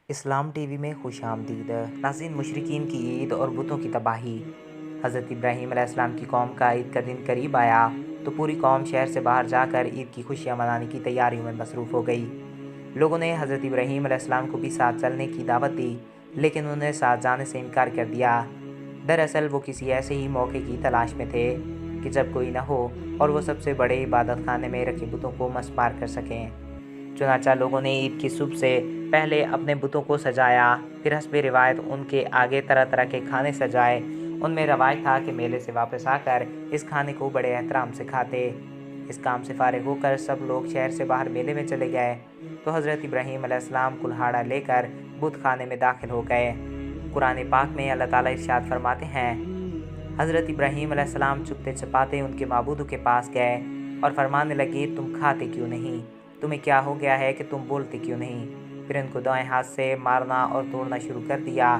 اسلام T V میں خوش آمدید ناظرین، مشرکین کی عید اور بتوں کی تباہی۔ حضرت ابراہیم علیہ السلام کی قوم کا عید کا دن قریب آیا تو پوری قوم شہر سے باہر جا کر عید کی خوشیاں منانے کی تیاریوں میں مصروف ہو گئی۔ لوگوں نے حضرت ابراہیم علیہ السلام کو بھی ساتھ چلنے کی دعوت دی، لیکن انہوں نے ساتھ جانے سے انکار کر دیا۔ دراصل وہ کسی ایسے ہی موقع کی تلاش میں تھے کہ جب کوئی نہ ہو اور وہ سب سے بڑے عبادت خانے میں رکھے بتوں کو مسمار کر سکیں۔ چنانچہ لوگوں نے عید کی صبح سے پہلے اپنے بتوں کو سجایا، پھر حسب روایت ان کے آگے طرح طرح کے کھانے سجائے۔ ان میں روایت تھا کہ میلے سے واپس آ کر اس کھانے کو بڑے احترام سے کھاتے۔ اس کام سے فارغ ہو کر سب لوگ شہر سے باہر میلے میں چلے گئے تو حضرت ابراہیم علیہ السلام کلہاڑا لے کر بت خانے میں داخل ہو گئے۔ قرآن پاک میں اللہ تعالیٰ ارشاد فرماتے ہیں، حضرت ابراہیم علیہ السلام چپتے چپاتے ان کے معبودوں کے پاس گئے اور فرمانے لگے، تم کھاتے کیوں نہیں؟ تمہیں کیا ہو گیا ہے کہ تم بولتے کیوں نہیں؟ پھر ان کو دائیں ہاتھ سے مارنا اور توڑنا شروع کر دیا۔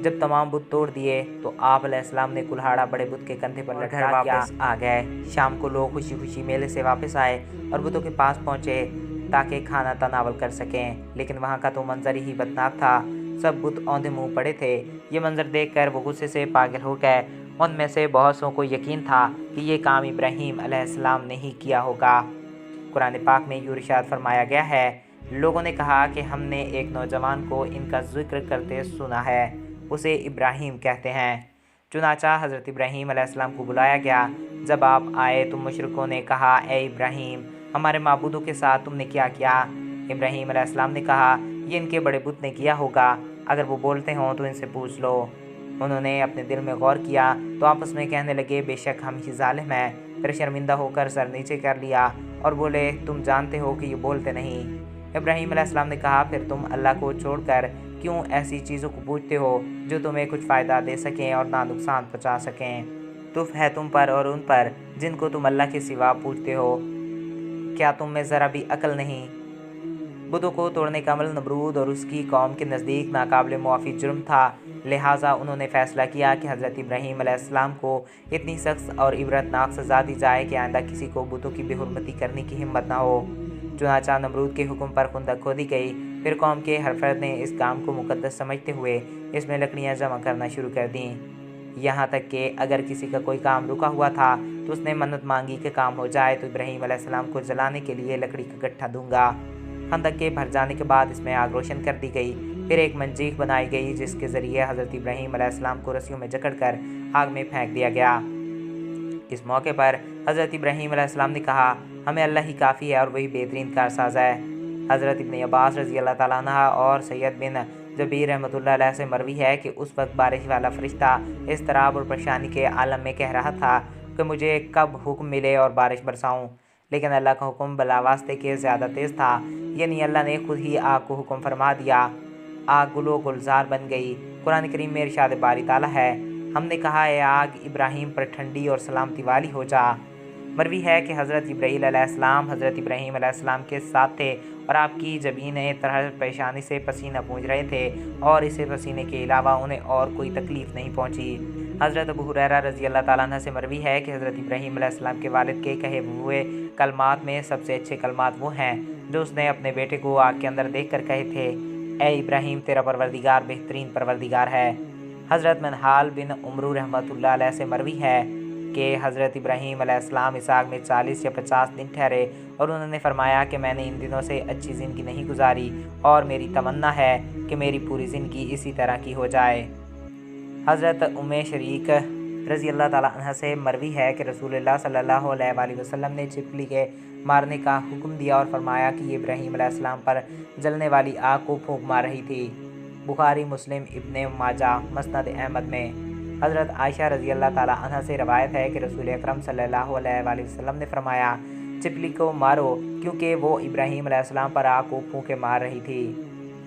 جب تمام بت توڑ دیے تو آپ علیہ السلام نے کلہاڑا بڑے بت کے کندھے پر لٹکا دیا۔ واپس آ گئے۔ شام کو لوگ خوشی خوشی میلے سے واپس آئے اور بتوں کے پاس پہنچے تاکہ کھانا تناول کر سکیں، لیکن وہاں کا تو منظر ہی بدناک تھا۔ سب بت اوندھے منہ پڑے تھے۔ یہ منظر دیکھ کر وہ غصے سے پاگل ہو گئے۔ ان میں سے بہت سو کو یقین تھا کہ یہ کام ابراہیم علیہ السلام نے ہی کیا ہوگا۔ قرآن پاک میں یہ ارشاد فرمایا گیا ہے، لوگوں نے کہا کہ ہم نے ایک نوجوان کو ان کا ذکر کرتے سنا ہے، اسے ابراہیم کہتے ہیں۔ چنانچہ حضرت ابراہیم علیہ السلام کو بلایا گیا۔ جب آپ آئے تو مشرکوں نے کہا، اے ابراہیم، ہمارے معبودوں کے ساتھ تم نے کیا کیا؟ ابراہیم علیہ السلام نے کہا، یہ ان کے بڑے بت نے کیا ہوگا، اگر وہ بولتے ہوں تو ان سے پوچھ لو۔ انہوں نے اپنے دل میں غور کیا تو آپس میں کہنے لگے، بے شک ہم ہی ظالم ہیں۔ پھر شرمندہ ہو کر سر نیچے کر لیا اور بولے، تم جانتے ہو کہ یہ بولتے نہیں۔ ابراہیم علیہ السلام نے کہا، پھر تم اللہ کو چھوڑ کر کیوں ایسی چیزوں کو پوجتے ہو جو تمہیں کچھ فائدہ دے سکیں اور نہ نقصان پہنچا سکیں؟ تف ہے تم پر اور ان پر جن کو تم اللہ کے سوا پوجتے ہو، کیا تم میں ذرا بھی عقل نہیں؟ بتوں کو توڑنے کا عمل نمرود اور اس کی قوم کے نزدیک ناقابل معافی جرم تھا، لہٰذا انہوں نے فیصلہ کیا کہ حضرت ابراہیم علیہ السلام کو اتنی سخت اور عبرتناک سزا دی جائے کہ آئندہ کسی کو بتوں کی بے حرمتی کرنے کی ہمت نہ ہو۔ چنانچہ نمرود کے حکم پر خندق کھودی گئی۔ پھر قوم کے ہر فرد نے اس کام کو مقدس سمجھتے ہوئے اس میں لکڑیاں جمع کرنا شروع کر دیں، یہاں تک کہ اگر کسی کا کوئی کام رکا ہوا تھا تو اس نے منت مانگی کہ کام ہو جائے تو ابراہیم علیہ السلام کو جلانے کے لیے لکڑی کا گٹھا دوں گا۔ خندق کے بھر جانے کے بعد اس میں آگ روشن کر دی گئی۔ پھر ایک منجیق بنائی گئی جس کے ذریعے حضرت ابراہیم علیہ السلام کو رسیوں میں جکڑ کر آگ میں پھینک دیا گیا۔ اس موقع پر حضرت ابراہیم علیہ السلام نے کہا، ہمیں اللہ ہی کافی ہے اور وہی بہترین کارساز ہے۔ حضرت ابن عباس رضی اللہ تعالیٰ عنہ اور سید بن جبیر رحمۃ اللہ علیہ سے مروی ہے کہ اس وقت بارش والا فرشتہ اضطراب اور پریشانی کے عالم میں کہہ رہا تھا کہ مجھے کب حکم ملے اور بارش برساؤں، لیکن اللہ کا حکم بلا واسطے کے زیادہ تیز تھا، یعنی اللہ نے خود ہی آگ کو حکم فرما دیا۔ آگ گل و گلزار بن گئی۔ قرآن کریم میں ارشاد باری تعالیٰ ہے، ہم نے کہا، اے آگ ابراہیم پر ٹھنڈی اور سلامتی والی ہو جا۔ مروی ہے کہ حضرت جبرائیل علیہ السلام حضرت ابراہیم علیہ السلام کے ساتھ تھے اور آپ کی جبینیں طرح پیشانی سے پسینہ پونچھ رہے تھے اور اسے پسینے کے علاوہ انہیں اور کوئی تکلیف نہیں پہنچی۔ حضرت ابو ہریرہ رضی اللہ تعالیٰ عنہ سے مروی ہے کہ حضرت ابراہیم علیہ السلام کے والد کے کہے ہوئے کلمات میں سب سے اچھے کلمات وہ ہیں جو اس نے اپنے بیٹے کو آگ کے اندر دیکھ کر کہے تھے، اے ابراہیم، تیرا پروردگار بہترین پروردگار ہے۔ حضرت منحال بن عمرو رحمۃ اللہ علیہ سے مروی ہے کہ حضرت ابراہیم علیہ السلام اس آگ میں 40 یا 50 دن ٹھہرے اور انہوں نے فرمایا کہ میں نے ان دنوں سے اچھی زندگی نہیں گزاری اور میری تمنا ہے کہ میری پوری زندگی اسی طرح کی ہو جائے۔ حضرت ام شریک رضی اللہ تعالیٰ عنہ سے مروی ہے کہ رسول اللہ صلی اللہ علیہ وآلہ وسلم نے چھپکلی کے مارنے کا حکم دیا اور فرمایا کہ یہ ابراہیم علیہ السلام پر جلنے والی آگ کو پھونک مار رہی تھی۔ بخاری، مسلم، ابن ماجہ، مسند احمد میں۔ حضرت عائشہ رضی اللہ تعالیٰ عنہ سے روایت ہے کہ رسول اکرم صلی اللہ علیہ وآلہ وسلم نے فرمایا، چھپکلی کو مارو کیونکہ وہ ابراہیم علیہ السلام پر آگ کو پھونکے مار رہی تھی۔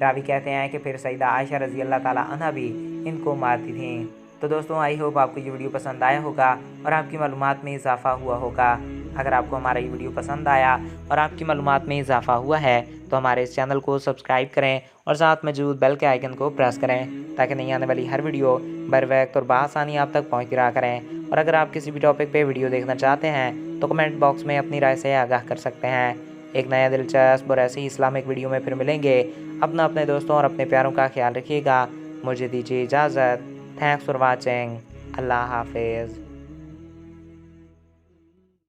راوی کہتے ہیں کہ پھر سیدہ عائشہ رضی اللہ تعالیٰ عنہ بھی ان کو مارتی تھیں۔ تو دوستوں، آئی ہوپ آپ کو یہ ویڈیو پسند آیا ہوگا اور آپ کی معلومات میں اضافہ ہوا ہوگا۔ اگر آپ کو ہمارا یہ ویڈیو پسند آیا اور آپ کی معلومات میں اضافہ ہوا ہے تو ہمارے اس چینل کو سبسکرائب کریں اور ساتھ موجود بیل کے آئیکن کو پریس کریں تاکہ نئی آنے والی ہر ویڈیو بر وقت اور بآسانی آپ تک پہنچتی رہا کریں۔ اور اگر آپ کسی بھی ٹاپک پہ ویڈیو دیکھنا چاہتے ہیں تو کمنٹ باکس میں اپنی رائے سے آگاہ کر سکتے ہیں۔ ایک نیا دلچسپ اور ایسے ہی اسلامک ویڈیو میں پھر ملیں گے۔ اپنے دوستوں اور اپنے پیاروں کا خیال رکھیے گا۔ مجھے دیجیے اجازت۔ Thanks for watching. اللہ حافظ۔